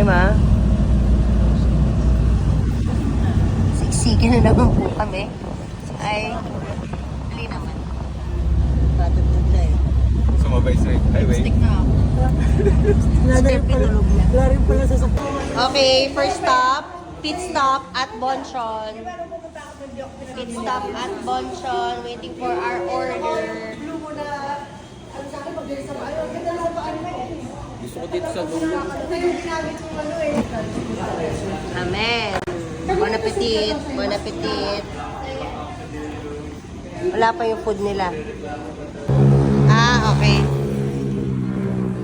time, ha? Siksikin na naman po kami. Ay, dali naman. Sumabay sa highway. Stick na ako. Okay, first stop. Pit stop at Bonchon. Pit stop at Bonchon. Waiting for our order. Gusto ko dito sa dulo. Amen. Bon appetit. Bon appetit. Wala pa yung food nila. Ah, okay.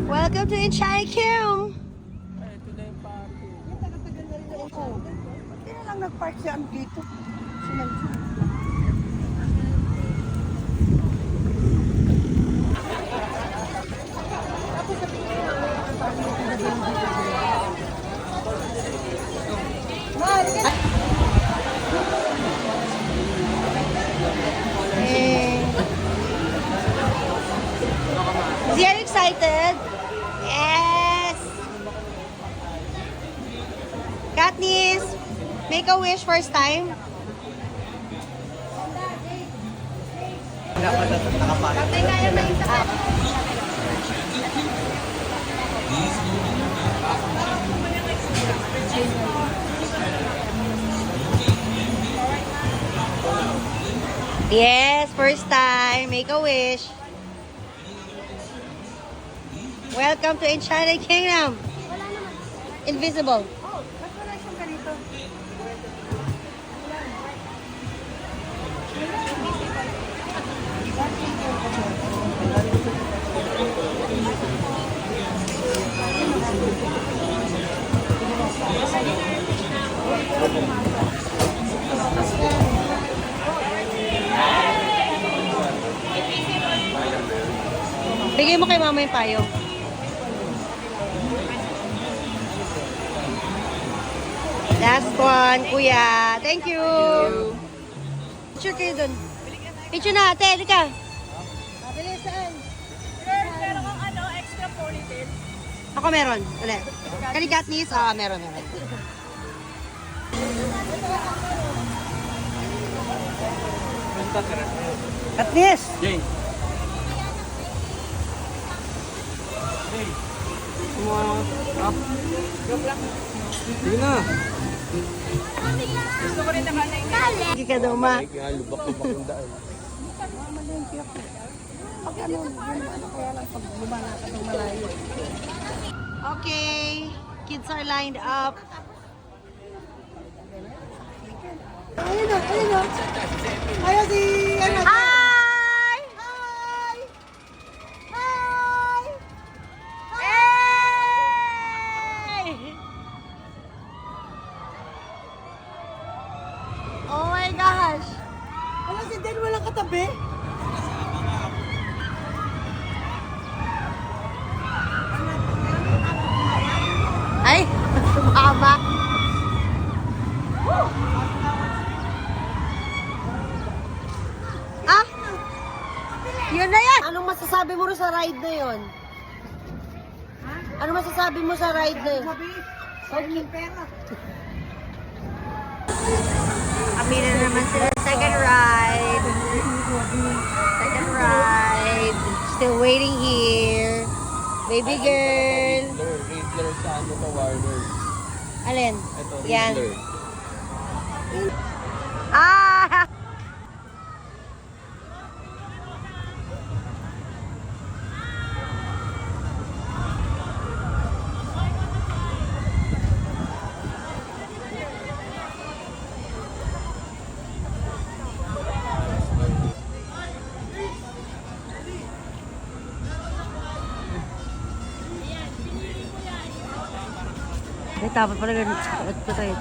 Welcome to Inchai Kim. Ito na yung party. Hindi na lang nag-park siya dito. Is he excited? Yes! Katniss, make a wish first time. Patay kaya na yung saka. Yes, first time. Make a wish. Welcome to Enchanted Kingdom. Invisible. Bigay mo kay mama yung payo. Last one, kuya. Thank you. Picture kayo dun. Picture na, ate. Halika. Bilis, saan? Meron kang extra ponytail. Ako meron. Ulit. Kaligatnis? Ah, meron. Katniss! Jay. Sige na. Gusto ko rin naman na Hindi ka daw, ma. Kaya lubak-lubak yung daan. pag ano kaya lang pag lumala ka ng malayo. Okay. Kids are lined up. Ayun na. Ayaw si ano. Hi! Hi! Hey! Oh my gosh! Ano si Den walang katabi? Ay! Mama! Ah! Yun na yan! Anong masasabi mo sa ride na yun? Ano masasabi mo sa ride na yun? Sabi ng pera. Kami na naman sila second ride. Second ride. Still waiting here. Baby girl. Riddler sa ano to, Warner. Alin? Ito, Yan. Riddler. Ah! Ay, dapat pala ganun. Ito tayo.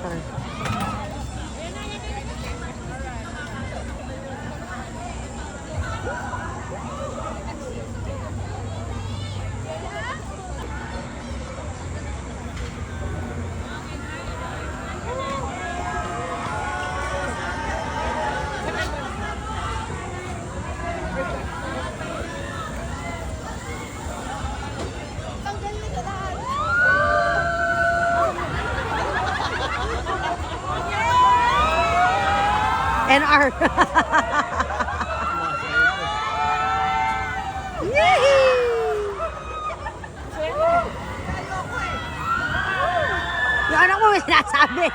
NR. Yehey! Yung anak mo may sinasabi.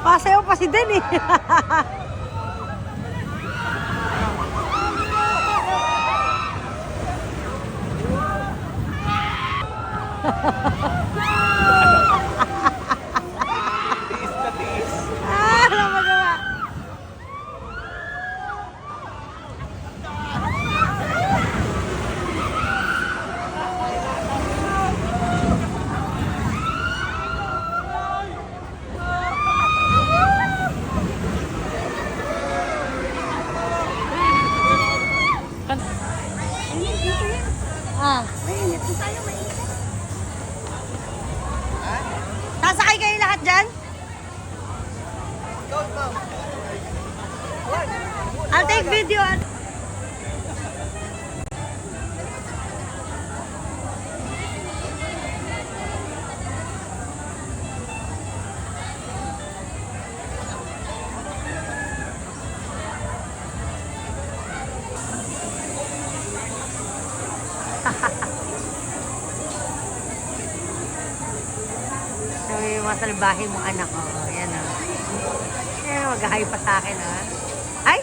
Pasayaw pa si Den eh. Tiis na tiis. Wala magawa. Ah. Mainit po tayo, mainit. Sasakay kayo lahat dyan? I'll take video. So, yung masalbahe mong anak ko. Yan o. Eh, mag-hi pa sa akin ha. Ay!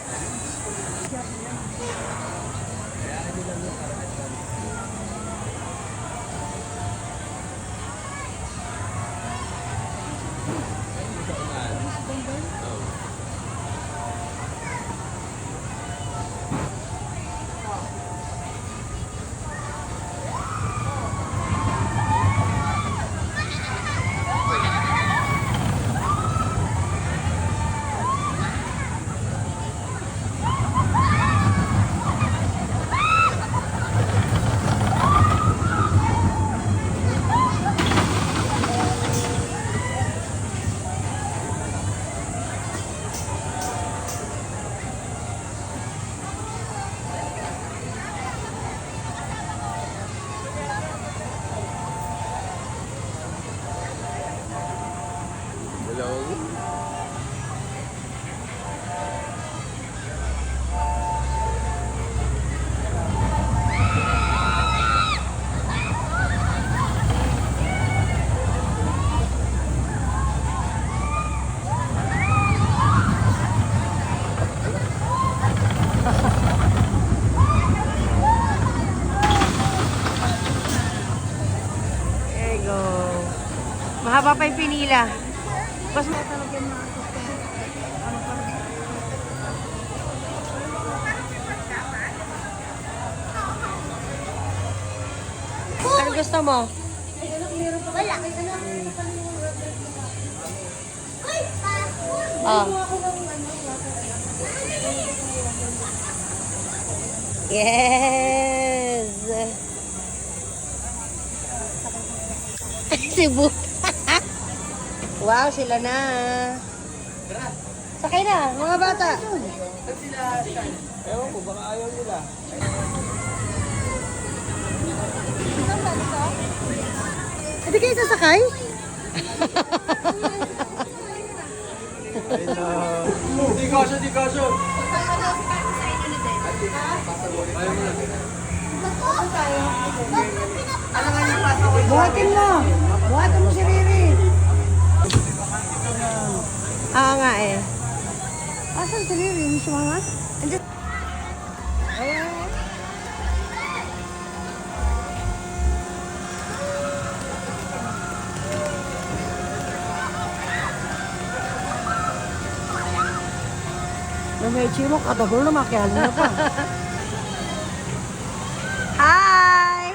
Hello? There you go. Mahaba pa yung pinila. Mas Talagyan na ako sa ano pa rin. ano gusto mo? Wala. Oh. Yes! Cebu. Wow, sila na. Sakay na, mga bata. Ewan ko, baka ayaw nila. Hindi kayo sasakay? Di kasyo, di kasyo. Buhatin mo. Buhatin mo si Riri. Oo nga eh. Asan si Riri? Hindi sumama? Andiyan. Mechi mo, katagol na makialam na pa. Hi!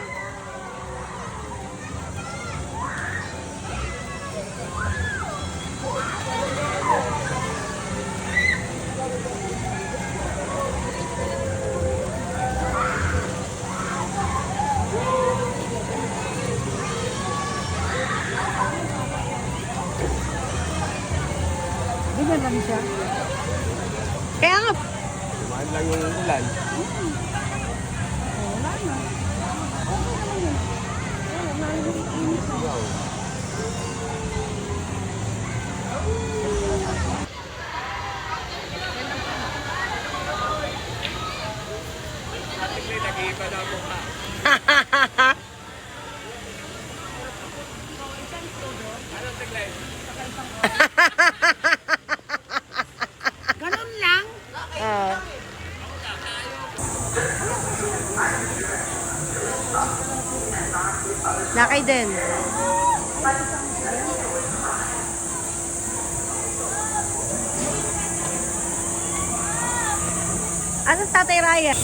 Ganyan lang siya. Kaya nga, Tumaan lang yung ulan. Wala na. Nag-iiba na ako ha. Anong tiglay? Ganun lang. Lakay din. Asan si Tatay Ryan?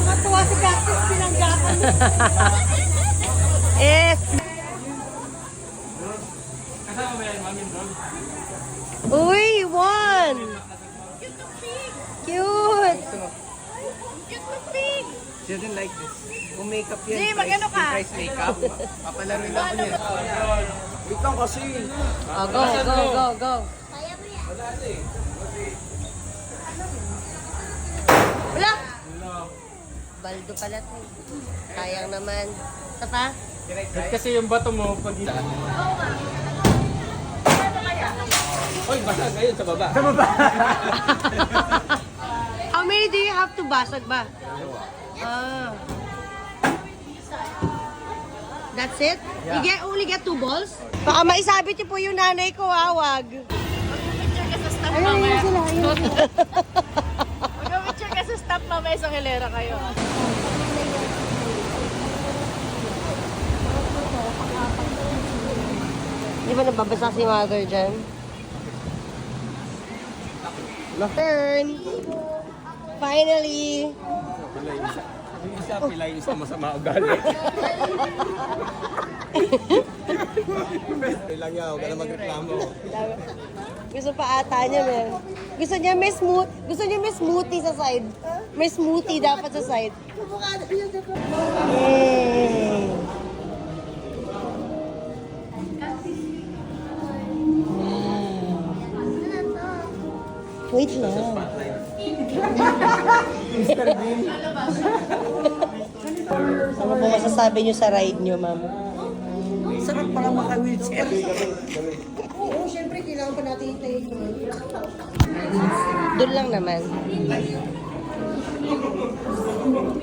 Matuwa si Cactus, pinanggapan mo. Yes! Kasama mo yan, Mami Dog? Uy, one! Cute! She doesn't like this. Kung makeup yan, Hindi, mag-ano ka? price makeup. Papalaro lang ako niyan. Wait lang kasi. Oh, go, go, go, go. Wala! Baldo pala to. Sayang naman. Isa pa? Kasi yung bato mo, pag isa. Oy, basag ngayon sa baba. Sa baba. How many do you have to basag ba? Ah. That's it? You only get 2 balls? Baka maisabit niyo po yung nanay ko, wag. Ayun, ayun sila. Ayun. Mag-picture ka sa stop mamaya sa hilera kayo. Di ba nababasa si mother dyan? Turn! Finally! Yung isa, pila yung isa masama ugali. Ilang yaw, ka na magreklamo. Gusto pa ata niya, men. Gusto niya may smoothie sa side. May smoothie dapat sa side. Yay! Wait lang. Ano po masasabi niyo sa ride niyo, ma'am? Sarap pala maka-wheelchair. Oo, syempre, kailangan pa natin hintayin yun. Doon lang naman.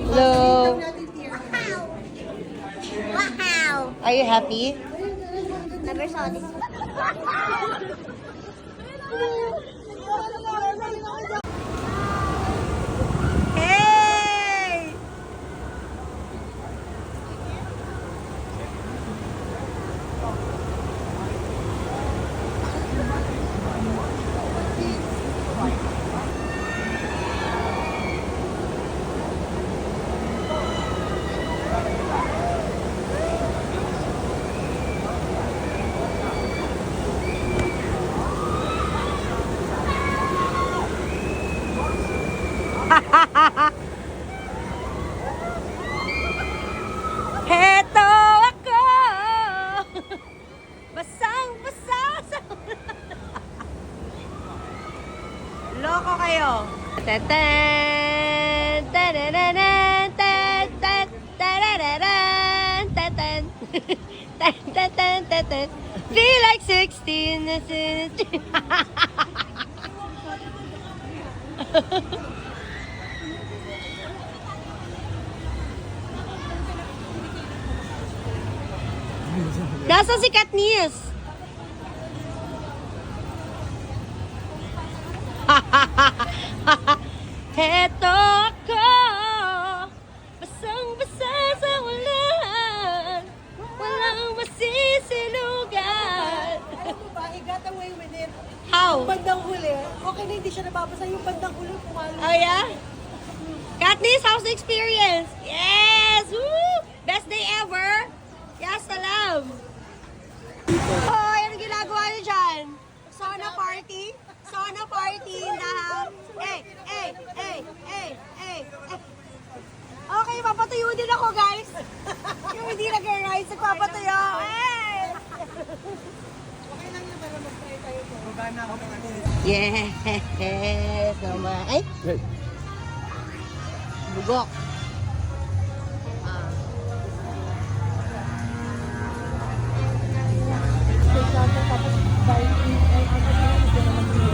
Hello. Wow! Are you happy? Never saw this. Hey! Heto ako! Basang-basa sa... Loko kayo! Tatan! Tadadadan! Tatan! Tadadadan! Tatan! Tatan! Tatan! Feel like 16! This is... Nasaan si Katniss? Heto ako, basang-basa sa ulan, walang masisilugan. Alam mo ba, he got away with it. How? Bandang huli, okay na hindi siya nababasa. Yung bandang huli, pumalo. Oh yeah? Katniss, how's the experience? Yes! Woo! Best day ever! Yes, salam! Hoy, ano ginagawa niyo dyan? Sauna party? Sauna party in the house. Hey! Okay, papatuyo din ako, guys. Yung hindi nag-rise, nagpapatuyo. Hey! Okay lang yun para mag-try tayo po. Gana ako ng ano. Yes! Naman. Ay! Bugok.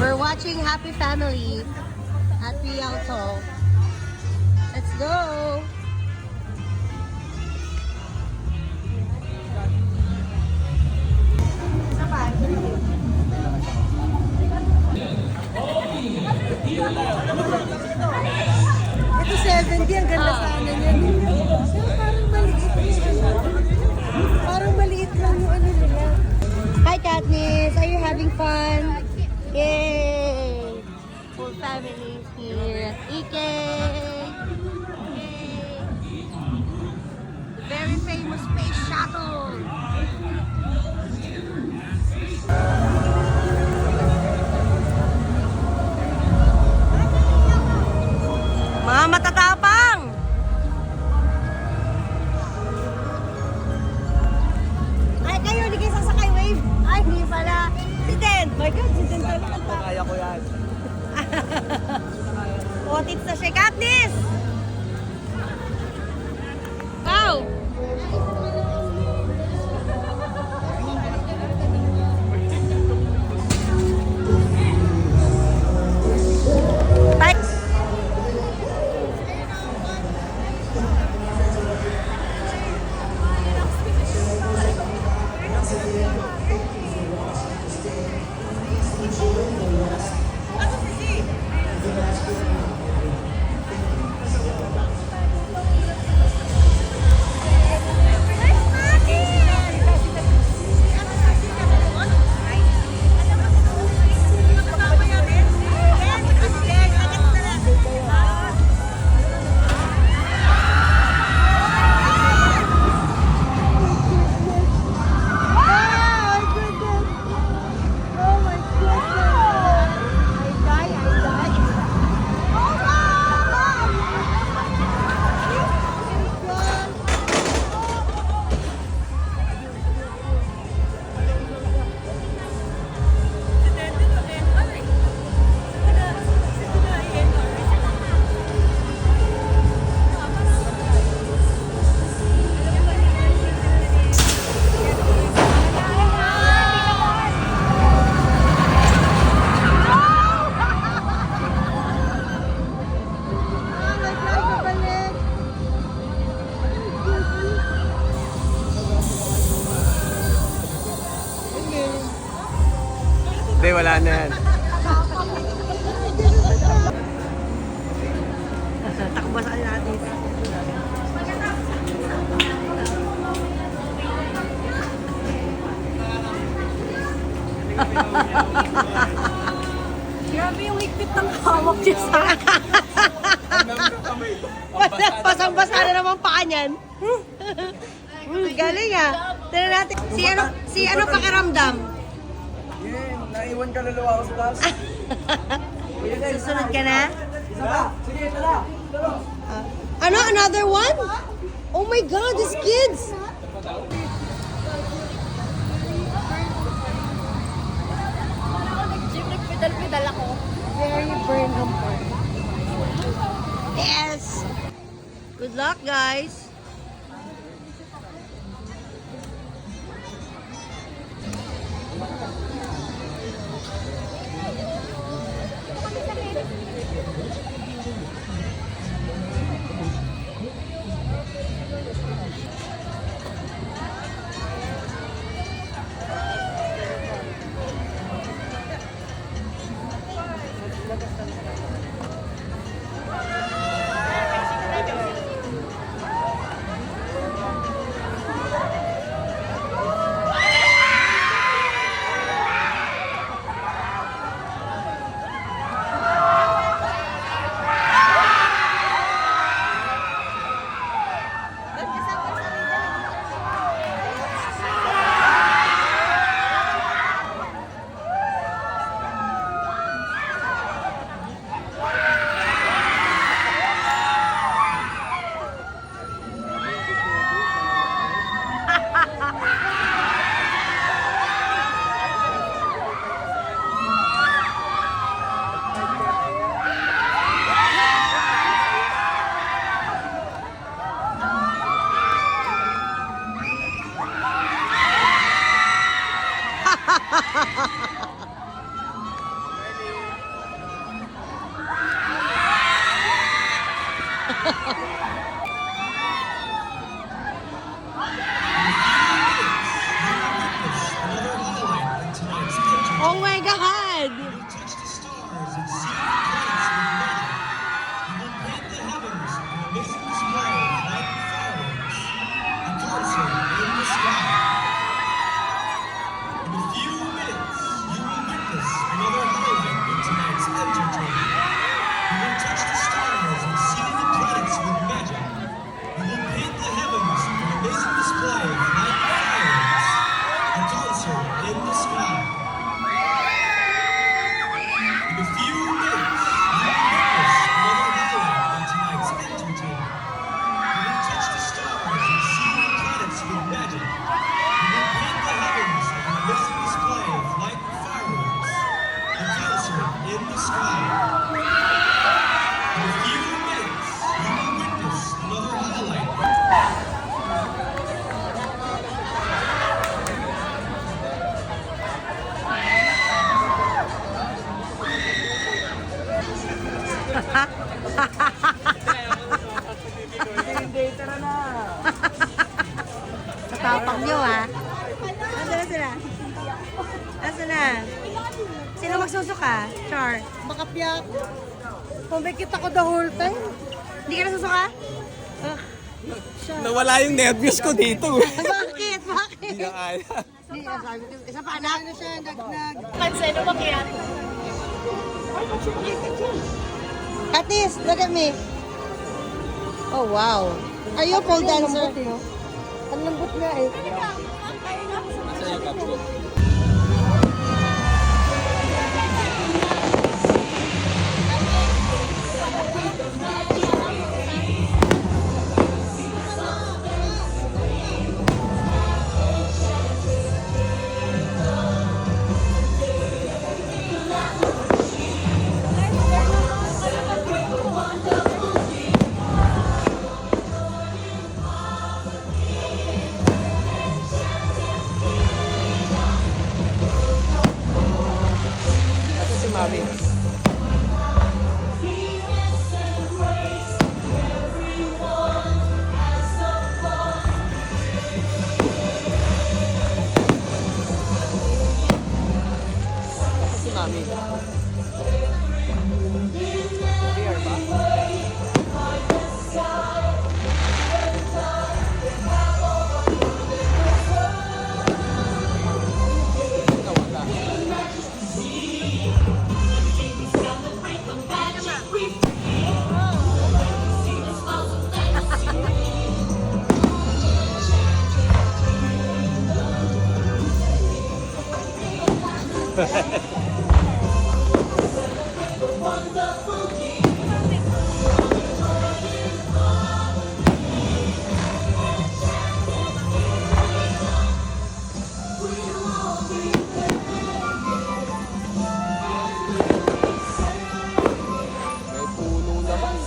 We're watching Happy Family at Rialto. Let's go! Ito 70, ang ganda sana niyan. Pero parang maliit. Parang maliit lang yung ano nila. Hi Katniss, are you having fun? Yay! Full family here at Ike. Yay! The very famous space shuttle. Mga matatapang! Ay, kayo, hindi kayo sasakay wave. Ay, hindi pala. Si Den. My God, si Den talaga. Kaya ko yan. Otits na siya. Katniss! Wow! Bye! wala na yan. Takbo sa natin. Grabe yung higpit ng hawak niya sa Pasang-basa na naman paa niyan. Galing ah. Tignan natin. Si ano pakiramdam? Naiwan ka lalawa ako sa taas. Susunod ka na? Ano? Another one? Oh my God, these kids! Nag-gym, nagpedal-pedal ako. very Burnham Park. Yes! Good luck, guys! Oh my God! Tapang nyo ha. Asa na sila? Asa na? Sino magsusuka? Char. Makapiyak. Pumikit ako the whole time. Hindi ka nasusuka? Nawala yung nervyos ko dito. Bakit? Bakit? Hindi na kaya. Hindi, sabi ko, isa pa anak. Ano siya, nagnag. Pansin, umakyat. Katis, look at me. Oh, wow. Are you a pole dancer? Ang lambot nga eh. May puno naman.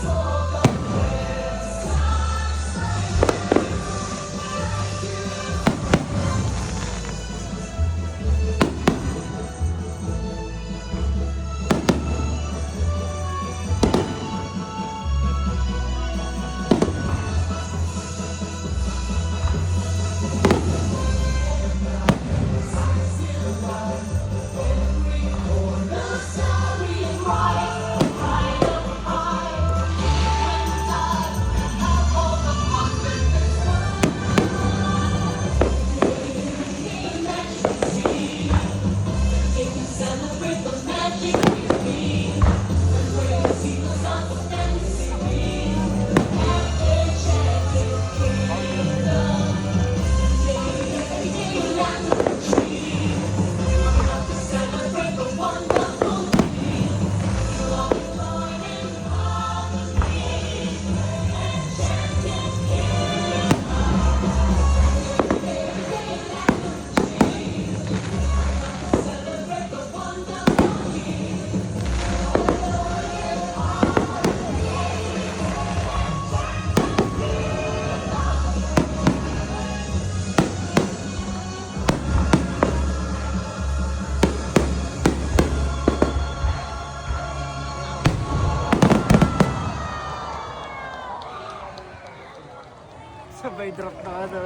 Sabay drop na ano.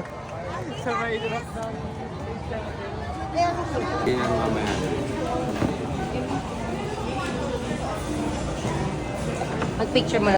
Sabay drop na. Kailan mamaya? Mag-picture mo na.